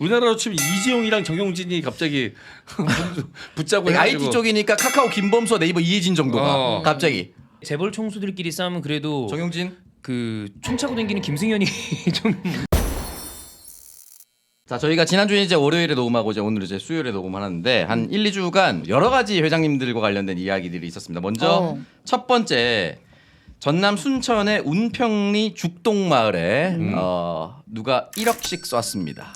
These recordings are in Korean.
우리나라로 치면 이재용이랑 정용진이 갑자기 붙자고 해가지고. IT 쪽이니까 카카오 김범수 네이버 이혜진 정도가 갑자기 재벌 총수들끼리 싸우면 그래도 정용진 그 총 차고 다니는 김승현이 좀. 자, 저희가 지난주에 이제 월요일에 녹음하고 이제 오늘 이제 수요일에 녹음하는데 한 1, 2주간 여러 가지 회장님들과 관련된 이야기들이 있었습니다. 먼저 첫 번째 전남 순천의 운평리 죽동마을에 누가 1억씩 쐈습니다.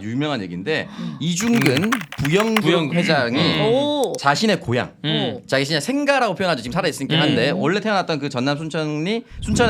유명한 얘기인데 이중근 부영그룹 회장이 자신의 고향, 자기 진짜 생가라고 표현하죠. 지금 살아있으니까 한데 원래 태어났던 그 전남 순천의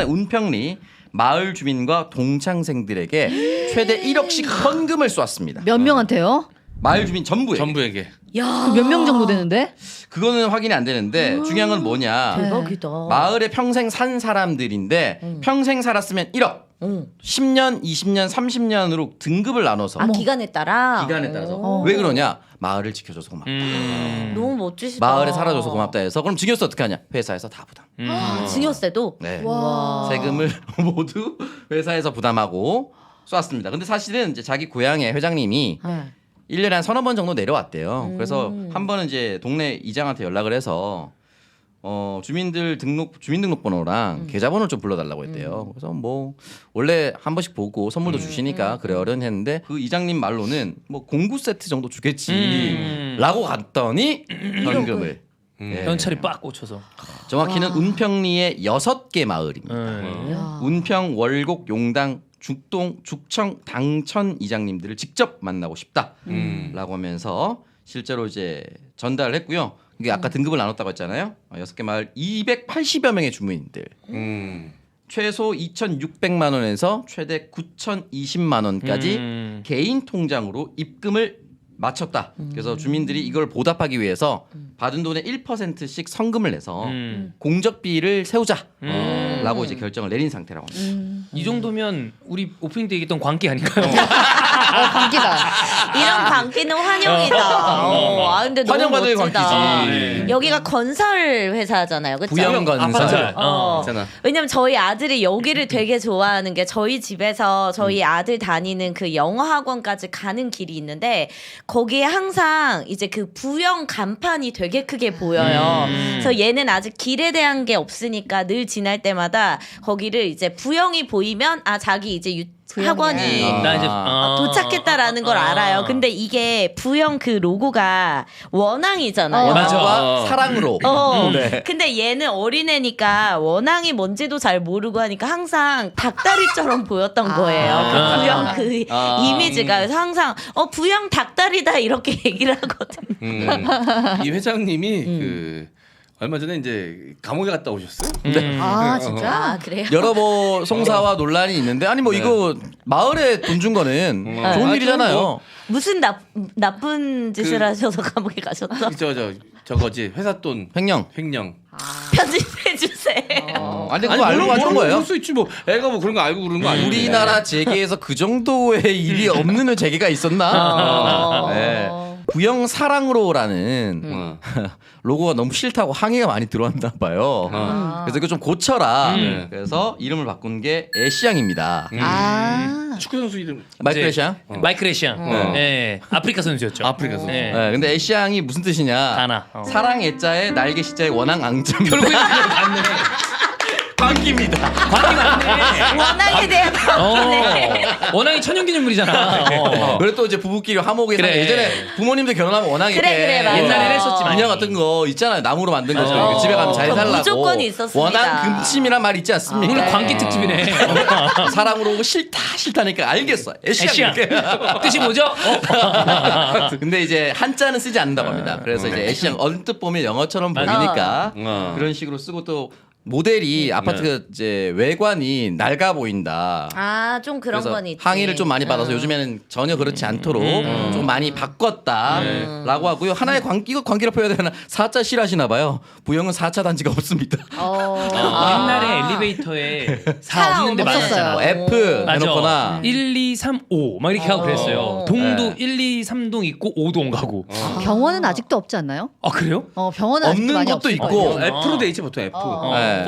운평리 마을 주민과 동창생들에게 최대 1억씩 헌금을 쏘았습니다. 몇 명한테요? 마을 주민 전부에게. 야, 몇 명 정도 되는데? 그거는 확인이 안 되는데 중요한 건 뭐냐? 대박이다. 마을에 평생 산 사람들인데 평생 살았으면 1억. 10년, 20년, 30년으로 등급을 나눠서 기간에 따라. 기간에 따라서 왜 그러냐? 마을을 지켜줘서 고맙다. 너무 멋지시다. 마을에 살아줘서 고맙다 해서 그럼 증여세 어떻게 하냐? 회사에서 다 부담. 증여세도. 네. 와. 세금을 모두 회사에서 부담하고 쏘았습니다. 근데 사실은 이제 자기 고향의 회장님이 1년에 한 서너 번 정도 내려왔대요. 그래서 한 번은 이제 동네 이장한테 연락을 해서 주민등록번호랑 계좌번호를 좀 불러달라고 했대요. 그래서 뭐 원래 한 번씩 보고 선물도 주시니까 그래 어른 했는데 그 이장님 말로는 뭐 공구 세트 정도 주겠지라고 갔더니 현금을 현찰이 빡 꽂혀서. 정확히는 운평리의 6개 마을입니다. 운평, 월곡, 용당, 죽동, 죽청, 당천 이장님들을 직접 만나고 싶다라고 하면서 실제로 이제 전달을 했고요. 이게 아까 등급을 나눴다고 했잖아요. 6개 마을 280여 명의 주민들. 최소 2,600만 원에서 최대 9,020만 원까지 개인 통장으로 입금을 마쳤다. 그래서 주민들이 이걸 보답하기 위해서 받은 돈의 1%씩 성금을 내서 공적비를 세우자라고 이제 결정을 내린 상태라고 합니다. 이 정도면 우리 오프닝 때 얘기했던 광기 아닐까요? 광기다. 이런 광기는 환영이다. 근데 너무 환영받을 멋지다. 광기지. 여기가 건설 회사잖아요. 그렇죠? 부영건설. 있잖아. 왜냐면 저희 아들이 여기를 되게 좋아하는 게 저희 집에서 저희 아들 다니는 그 영어 학원까지 가는 길이 있는데 거기에 항상 이제 그 부영 간판이 되게 크게 보여요. 그래서 얘는 아직 길에 대한 게 없으니까 늘 지날 때마다 거기를 이제 부영이 보이면 자기 이제 학원이 나 이제 도착했다라는 걸 알아요. 근데 이게 부영 그 로고가 원앙이잖아요. 원앙과 사랑으로. 네. 근데 얘는 어린애니까 원앙이 뭔지도 잘 모르고 하니까 항상 닭다리처럼 보였던 거예요. 그 부영 그 이미지가. 그래서 항상 부영 닭다리다 이렇게 얘기를 하거든요. 이 회장님이 그 얼마 전에 이제 감옥에 갔다 오셨어요. 아, 진짜? 그래요? 여러 뭐 송사와 논란이 있는데 아니 뭐 이거 마을에 돈 준 거는 좋은 일이잖아요. 무슨 나쁜 짓을 하셔서 감옥에 가셨어? 저거지 회사 돈 횡령. 편집해 주세요. 아니 그거 알고 하는 거예요. 그럴 수 있지 뭐. 애가 뭐 그런 거 알고 그러는 거 아니에요. 우리나라 재계에서 그 정도의 일이 없는 재계가 있었나? 네. 부영 사랑으로라는 로고가 너무 싫다고 항의가 많이 들어왔나 봐요. 그래서 이거 좀 고쳐라. 그래서 이름을 바꾼 게 애시앙입니다. 축구 선수 이름 마이클 애시앙? 마이클 애시앙. 네. 아프리카 선수였죠. 아프리카 선수. 네. 네, 근데 애시앙이 무슨 뜻이냐? 가나. 사랑 애자에 날개 시자에 원앙 앙자입니다. 결국에 맞네. 광기입니다. 광기 맞네. 원앙에 대한 원앙이 천연기념물이잖아. 그리고 또 이제 부부끼리 화목에 그래. 예전에 부모님들 결혼하면 원앙 이렇게 그래, 맞아. 옛날에 했었지 많이. 인형 같은 거 있잖아요. 나무로 만든 거 집에 가면 잘 그거 살라고. 무조건 있었습니다. 원앙 금침이란 말 있지 않습니까? 오늘 광기 특집이네. 사랑으로 오고 싫다니까 알겠어. 애시앙. 애시앙. 뜻이 뭐죠? 근데 이제 한자는 쓰지 않는다고 합니다. 그래서 이제 애시앙 언뜻 보면 영어처럼 보이니까 그런 식으로 쓰고 또 모델이 아파트 이제 외관이 낡아 보인다. 좀 그런 그래서 건 있지. 항의를 좀 많이 받아서 요즘에는 전혀 그렇지 않도록 좀 많이 바꿨다라고 하고요. 하나의 이거 관계로 표현해야 되나 4차 싫어하시나 봐요. 부영은 4차 단지가 없습니다. 옛날에 엘리베이터에 4 없는데 많았잖아. 뭐 F 맞아. 해놓거나 1, 2, 3, 5 막 이렇게 하고 그랬어요. 동도 1, 2, 3동 있고 5동 가고. 병원은 아직도 없지 않나요? 아 그래요? 병원은 아직도 없는 많이 것도 없을 있고 거예요. F로 돼 있지 보통 F. 네. 4.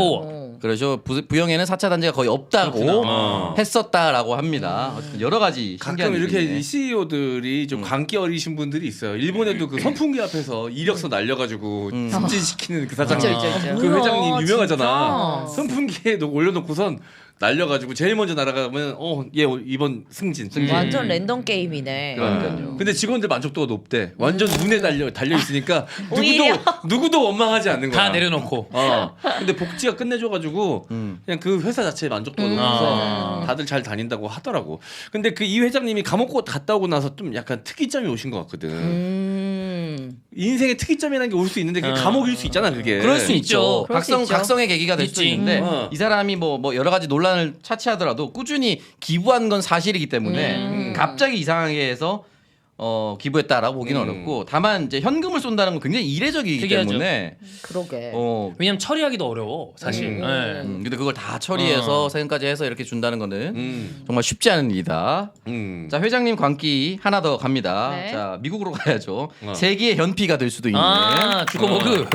그래서 부영에는 4차 단계가 거의 없다고 했었다라고 합니다. 어쨌든 여러 가지 신기한 가끔 이렇게 일이네. 이 CEO들이 좀 광기 어리신 분들이 있어요. 일본에도 그 선풍기 앞에서 이력서 날려가지고 승진시키는 그 사장님, 있죠, 있죠. 그 회장님 뭐야, 유명하잖아. 진짜? 선풍기에 올려놓고선 날려가지고 제일 먼저 날아가면 얘 이번 승진. 완전 랜덤 게임이네. 그러니까요. 근데 직원들 만족도가 높대. 완전 눈에 달려 있으니까 오히려. 누구도 원망하지 않는 거야. 다 내려놓고. 근데 복지가 끝내줘가지고 그냥 그 회사 자체의 만족도가 높아서 다들 잘 다닌다고 하더라고. 근데 그 이 회장님이 감옥 갔다 오고 나서 좀 약간 특이점이 오신 것 같거든. 인생의 특이점이라는 게 올 수 있는데 그게 감옥일 수 있잖아 그게. 그럴 수 있죠. 그럴 수 있죠. 각성의 계기가 될 수도 있지. 있는데 이 사람이 뭐 여러 가지 논란을 차치하더라도 꾸준히 기부한 건 사실이기 때문에 갑자기 이상하게 해서 기부했다라고 보기는 어렵고 다만 이제 현금을 쏜다는 건 굉장히 이례적이기 특이하죠. 때문에 그러게. 왜냐면 처리하기도 어려워 사실. 네. 근데 그걸 다 처리해서 세금까지 해서 이렇게 준다는 거는 정말 쉽지 않은 일이다. 자 회장님 광기 하나 더 갑니다. 네. 자 미국으로 가야죠. 세계의 현피가 될 수도 있는. 주커버그.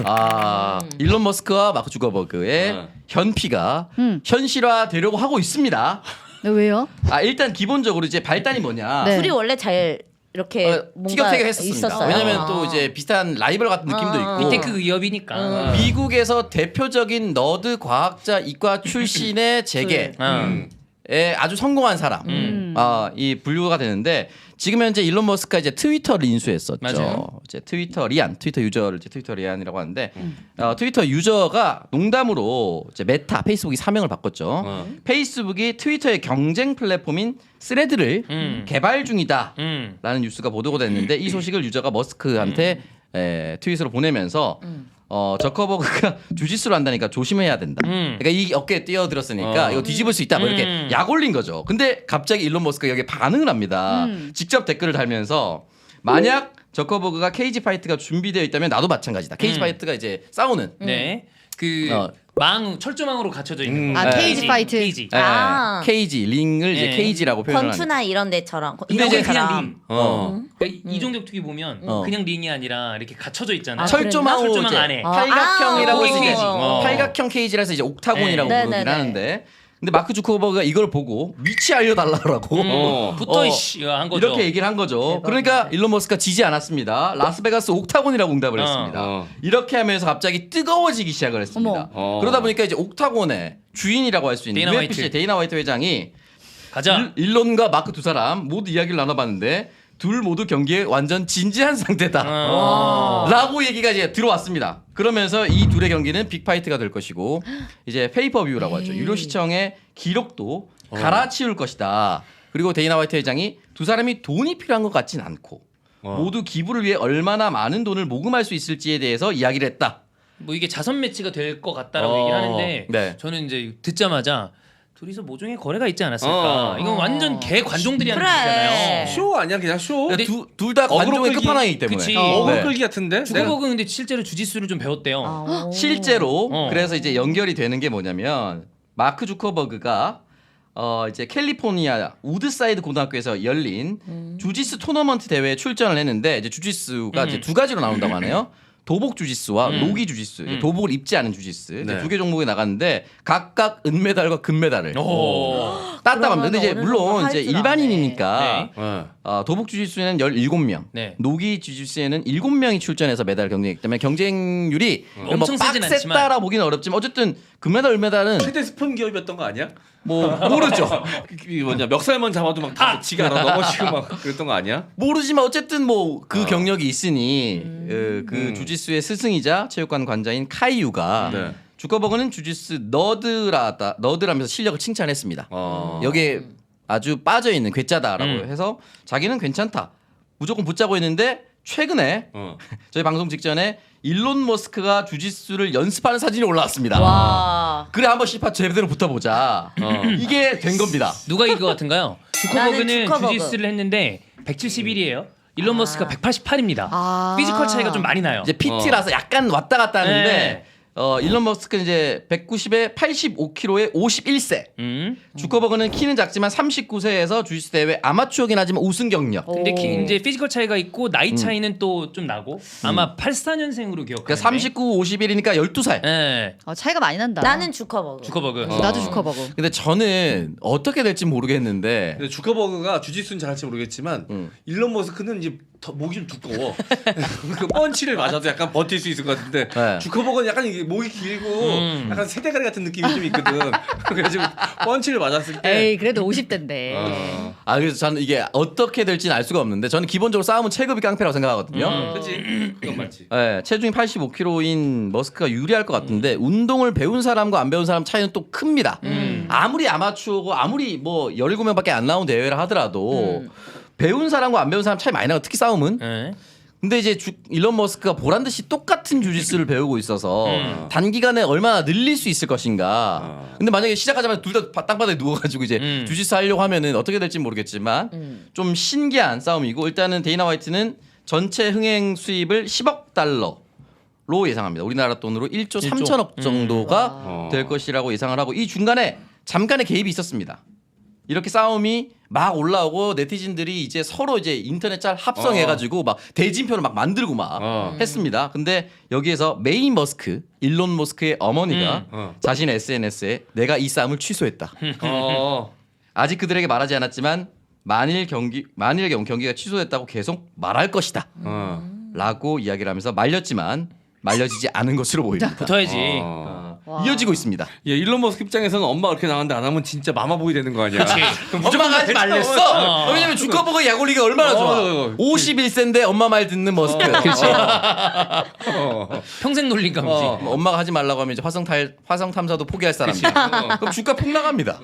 일론 머스크와 마크 주커버그의 현피가 현실화되려고 하고 있습니다. 네, 왜요? 일단 기본적으로 이제 발단이 뭐냐? 네. 둘이 원래 잘 이렇게 뭔가 티격태격했었습니다. 있었어요. 왜냐하면 또 이제 비슷한 라이벌 같은 느낌도 있고. 빅테크 기업이니까. 미국에서 대표적인 너드 과학자 이과 출신의 재계. 아주 성공한 사람, 이 분류가 되는데 지금 현재 일론 머스크가 이제 트위터를 인수했었죠. 맞아요. 이제 트위터 유저를 이제 트위터 리안이라고 하는데 트위터 유저가 농담으로 이제 메타 페이스북이 사명을 바꿨죠. 페이스북이 트위터의 경쟁 플랫폼인 스레드를 개발 중이다라는 뉴스가 보도가 됐는데 이 소식을 유저가 머스크한테 트윗으로 보내면서. 저커버그가 주짓수를 한다니까 조심해야 된다. 그러니까 이 어깨에 뛰어들었으니까 이거 뒤집을 수 있다. 뭐 이렇게 약 올린 거죠. 근데 갑자기 일론 머스크가 여기에 반응을 합니다. 직접 댓글을 달면서 만약 저커버그가 케이지 파이트가 준비되어 있다면 나도 마찬가지다. 케이지 파이트가 이제 싸우는. 네. 철조망으로 갇혀져 있는 거. 케이지 파이트. 케이지. 케이지 링을 이제 케이지라고 표현을 하는. 권투나 이런 데처럼. 근데 이런 이제 그냥 것처럼. 링. 그러니까 이종격 투기 보면 그냥 링이 아니라 이렇게 갇혀져 있잖아. 철조망으로 철조망 이제 안에. 팔각형이라고 그게 해서 이제 케이지. 팔각형 케이지라서 이제 옥타곤이라고 네. 부르긴 네네네. 하는데 근데 마크 주커버그가 이걸 보고 위치 알려달라고 붙어 이씨 한 거죠. 이렇게 얘기를 한 거죠. 그러니까 일론 머스크가 지지 않았습니다. 라스베가스 옥타곤이라고 응답을 했습니다. 이렇게 하면서 갑자기 뜨거워지기 시작을 했습니다. 그러다 보니까 이제 옥타곤의 주인이라고 할 수 있는 데이나 UFC의 화이트. 데이나 화이트 회장이 가자. 일론과 마크 두 사람 모두 이야기를 나눠봤는데 둘 모두 경기에 완전 진지한 상태다. 라고 얘기가 이제 들어왔습니다. 그러면서 이 둘의 경기는 빅파이트가 될 것이고 이제 페이퍼뷰라고 하죠. 유료 시청의 기록도 갈아치울 것이다. 그리고 데이나 화이트 회장이 두 사람이 돈이 필요한 것 같진 않고 모두 기부를 위해 얼마나 많은 돈을 모금할 수 있을지에 대해서 이야기를 했다. 뭐 이게 자선 매치가 될 것 같다라고 얘기를 하는데 네. 저는 이제 듣자마자 둘이서 모종의 거래가 있지 않았을까. 이건 완전 개 관종들이 하는 짓이잖아요. 쇼 아니야 그냥 쇼? 근데 둘 다 어그로 관종의 끌기. 끝판왕이기 때문에. 그치. 어그로 네. 끌기 같은데? 주커버그 근데 실제로 주짓수를 좀 배웠대요. 실제로 그래서 이제 연결이 되는 게 뭐냐면 마크 주커버그가 이제 캘리포니아 우드사이드 고등학교에서 열린 주짓수 토너먼트 대회에 출전을 했는데 이제 주짓수가 이제 두 가지로 나온다고 하네요. 도복 주짓수와 노기 주짓수, 도복을 입지 않은 주짓수 네. 두 개 종목에 나갔는데 각각 은메달과 금메달을 땄다고 합니다. 근데 이제 그러면 물론 어느 이제 정도 할 일반인이니까 네. 도복 주짓수에는 17명, 네. 노기 주짓수에는 7명이 출전해서 메달 경쟁이기 때문에 경쟁률이 뭐 엄청 세진 않지만. 빡셌다라 보기는 어렵지만 어쨌든 금메달, 은메달은 최대 스폰 기업이었던 거 아니야? 뭐 모르죠. 그 뭐냐 멱살만 잡아도 막 다 지가 알아 넘어지고 막 그랬던 거 아니야? 모르지만 어쨌든 뭐 그 경력이 있으니 그 주짓수의 스승이자 체육관 관장인 카이유가 네. 주커버그는 주짓수 너드라면서 실력을 칭찬했습니다. 여기에 아주 빠져 있는 괴짜다라고 해서 자기는 괜찮다. 무조건 붙자고 했는데 최근에 저희 방송 직전에 일론 머스크가 주짓수를 연습하는 사진이 올라왔습니다. 와. 그래 한번 씨파 제대로 붙어보자. 이게 된 겁니다. 누가 이길 것 같은가요? 주커버그는 주커버그. 주짓수를 했는데 171이에요. 일론 머스크가 188입니다. 피지컬 차이가 좀 많이 나요. 이제 PT라서 약간 왔다 갔다 하는데 네. 일론 머스크는 이제 190에 85kg에 51세. 주커버그는 키는 작지만 39세에서 주짓수 대회 아마추어긴 하지만 우승 경력. 근데 이제 피지컬 차이가 있고 나이 차이는 또 좀 나고 아마 84년생으로 기억하는데. 그러니까 39, 51이니까 12살. 네. 차이가 많이 난다. 나는 주커버그. 주커버그. 나도 주커버그. 근데 저는 어떻게 될지 모르겠는데 근데 주커버그가 주짓수는 잘할지 모르겠지만 일론 머스크는 이제 목이 좀 두꺼워. 그 펀치를 맞아도 약간 버틸 수 있을 것 같은데 네. 주커버그는 약간 이게 목이 길고 약간 새대가리 같은 느낌이 좀 있거든. 그래가지고 펀치를 맞았을 때. 에이 그래도 50대인데. 그래서 저는 이게 어떻게 될지는 알 수가 없는데 저는 기본적으로 싸움은 체급이 깡패라고 생각하거든요. 그렇지. 그건 맞지. 네, 체중이 85kg인 머스크가 유리할 것 같은데 운동을 배운 사람과 안 배운 사람 차이는 또 큽니다. 아무리 아마추어고 아무리 뭐 17명밖에 안 나온 대회를 하더라도 배운 사람과 안 배운 사람 차이 많이 나고 특히 싸움은. 네. 근데 이제 일론 머스크가 보란 듯이 똑같은 주짓수를 배우고 있어서 단기간에 얼마나 늘릴 수 있을 것인가. 근데 만약에 시작하자마자 둘 다 땅바닥에 누워가지고 이제 주짓수 하려고 하면은 어떻게 될지 모르겠지만 좀 신기한 싸움이고 일단은 데이나 화이트는 전체 흥행 수입을 10억 달러로 예상합니다. 우리나라 돈으로 1조 3천억 정도가 될 것이라고 예상을 하고 이 중간에 잠깐의 개입이 있었습니다. 이렇게 싸움이 막 올라오고 네티즌들이 이제 서로 이제 인터넷 짤 합성해가지고 막 대진표를 막 만들고 막 했습니다. 근데 여기에서 메이 머스크, 일론 머스크의 어머니가 자신의 SNS에 내가 이 싸움을 취소했다. 아직 그들에게 말하지 않았지만 만일 경기가 취소됐다고 계속 말할 것이다. 라고 이야기를 하면서 말렸지만 말려지지 않은 것으로 보입니다. 붙어야지. 이어지고 있습니다. 예, 일론 머스크 입장에서는 엄마가 그렇게 나왔는데 안 하면 진짜 마마보이 되는 거 아니야. 엄마가 하지 말랬어. 왜냐면 주커버그 약 올리기가 얼마나 좋아. 51세인데 엄마 말 듣는 머스크. 평생 놀린 감지. 엄마가 하지 말라고 하면 이제 화성 탐사도 포기할 사람이야. 그럼 주가 폭 나갑니다.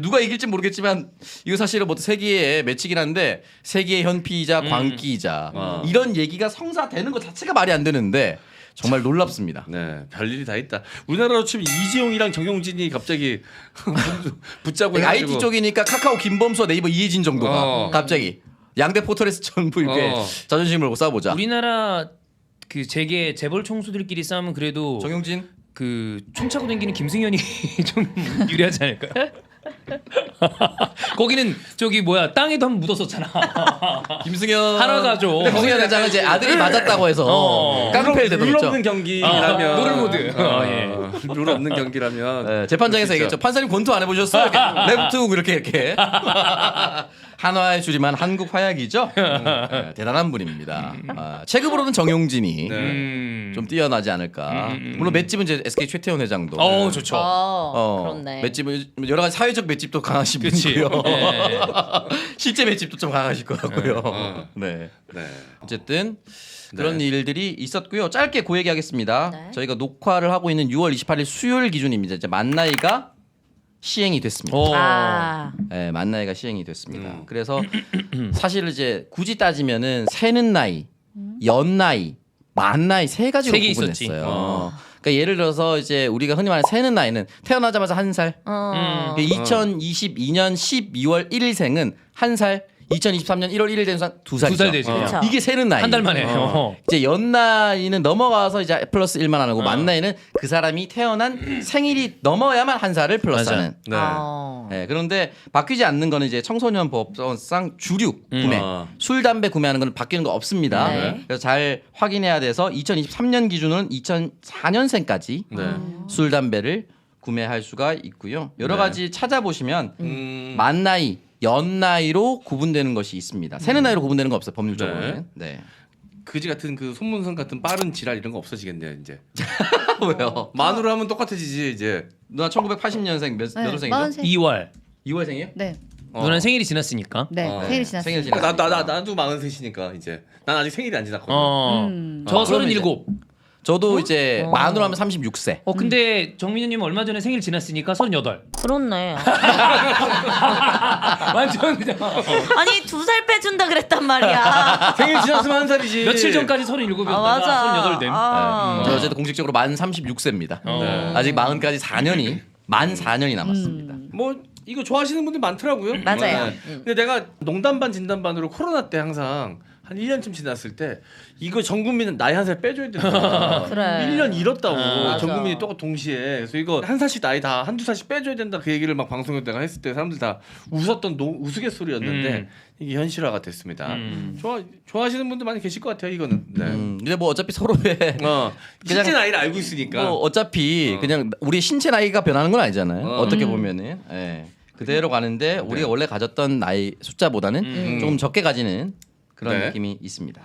누가 이길지 모르겠지만 이거 사실은 뭐 세계의 매치긴 한데 세계의 현피이자 광기이자 이런 얘기가 성사되는 것 자체가 말이 안 되는데 정말 놀랍습니다. 네, 별일이 다 있다. 우리나라로 치면 이재용이랑 정용진이 갑자기 붙자고 해가지고. IT 쪽이니까 카카오 김범수와 네이버 이혜진 정도가 갑자기 양대 포털에서 전부 이렇게 자존심을 걸고 싸워보자. 우리나라 그 재계 재벌 총수들끼리 싸우면 그래도 정용진 그 총 차고 다니는 김승현이 좀 유리하지 않을까요? 거기는 저기 뭐야 땅에도 한번 묻었었잖아. 김승현 하나가죠. 김승현 회장은 이제 아들이 맞았다고 해서 깡패를 룰 대동했죠. 없는 경기라면 노를 모드. 룰 없는 경기라면 네, 재판장에서 얘기했죠. 판사님 권투 안 해보셨어요? 이렇게 레프트 훅 이렇게 한화의 줄이만 한국 화약이죠. 네, 대단한 분입니다. 체급으로는 정용진이 좀 뛰어나지 않을까. 물론 맷집은 이제 SK 최태원 회장도. 좋죠. 그렇네. 맷집은 여러 가지 사회적 맷집도 강하신 분이고요. 네. 실제 맷집도 좀 강하실 것 같고요. 네. 어쨌든 그런 일들이 있었고요. 짧게 그 얘기하겠습니다. 네. 저희가 녹화를 하고 있는 6월 28일 수요일 기준입니다. 이제 만 나이가 시행이 됐습니다. 네, 만 나이가 시행이 됐습니다. 그래서 사실 이제 굳이 따지면은 새는 나이, 연 나이, 만 나이 세 가지로 세 개 구분했어요. 그러니까 예를 들어서 이제 우리가 흔히 말하는 새는 나이는 태어나자마자 1살. 2022년 12월 1일생은 1살. 2023년 1월 1일 된 사람 2살이죠. 2살 되지. 그렇죠. 이게 새는 나이. 한 달 만에. 이제 연 나이는 넘어가서 이제 플러스 1만 하는 거고 만 나이는 그 사람이 태어난 생일이 넘어야만 한 살을 플러스하는. 네, 그런데 바뀌지 않는 거는 이제 청소년 법상 주류 구매, 술 담배 구매하는 건 바뀌는 거 없습니다. 네. 그래서 잘 확인해야 돼서 2023년 기준으로는 2004년생까지 술 담배를 구매할 수가 있고요. 여러 가지 찾아보시면 만 나이, 연 나이로 구분되는 것이 있습니다. 새는 나이로 구분되는 거 없어요. 법률적으로는. 네. 그지 같은 그 손문선 같은 빠른 지랄 이런 거 없어지겠네요 이제. 왜요? 만으로 하면 똑같아지지 이제. 누나 1980년생 몇 월생이죠? 43. 2월. 2월생이에요? 네. 누나는 생일이 지났으니까. 네. 생일 지났어요. 생일 지났어요. 나도 43이니까 이제. 난 아직 생일이 안 지났거든. 저 그러면 37. 저도 이제 만으로 하면 36세. 근데 정민우님 얼마 전에 생일 지났으니까 38. 그렇네. 완전 그냥 아니 2살 빼준다 그랬단 말이야. 생일 지났으면 1살이지. 며칠 전까지 37이었다가 맞아. 38 됨. 저 어쨌든 공식적으로 만 36세입니다. 아직 40까지 4년이 만 4년이 남았습니다. 뭐 이거 좋아하시는 분들 많더라고요. 맞아요. 근데 내가 농담 반 진담 반으로 코로나 때 항상 한 1년쯤 지났을 때 이거 전 국민은 나이 한 살 빼줘야 된다. 그래. 1년 잃었다고 맞아. 전 국민이 또 동시에. 그래서 이거 한 살씩 나이 다 한두 살씩 빼줘야 된다 그 얘기를 막 방송에 내가 했을 때 사람들 다 웃었던 우스갯소리였는데 이게 현실화가 됐습니다. 좋아하시는 분들 많이 계실 것 같아요 이거는. 네. 근데 뭐 어차피 서로의 실제 그냥 나이를 알고 있으니까. 뭐 어차피 그냥 우리 신체 나이가 변하는 건 아니잖아요. 어떻게 보면은 그대로 가는데 우리가 원래 가졌던 나이 숫자보다는 조금 적게 가지는 그런 네. 느낌이 있습니다.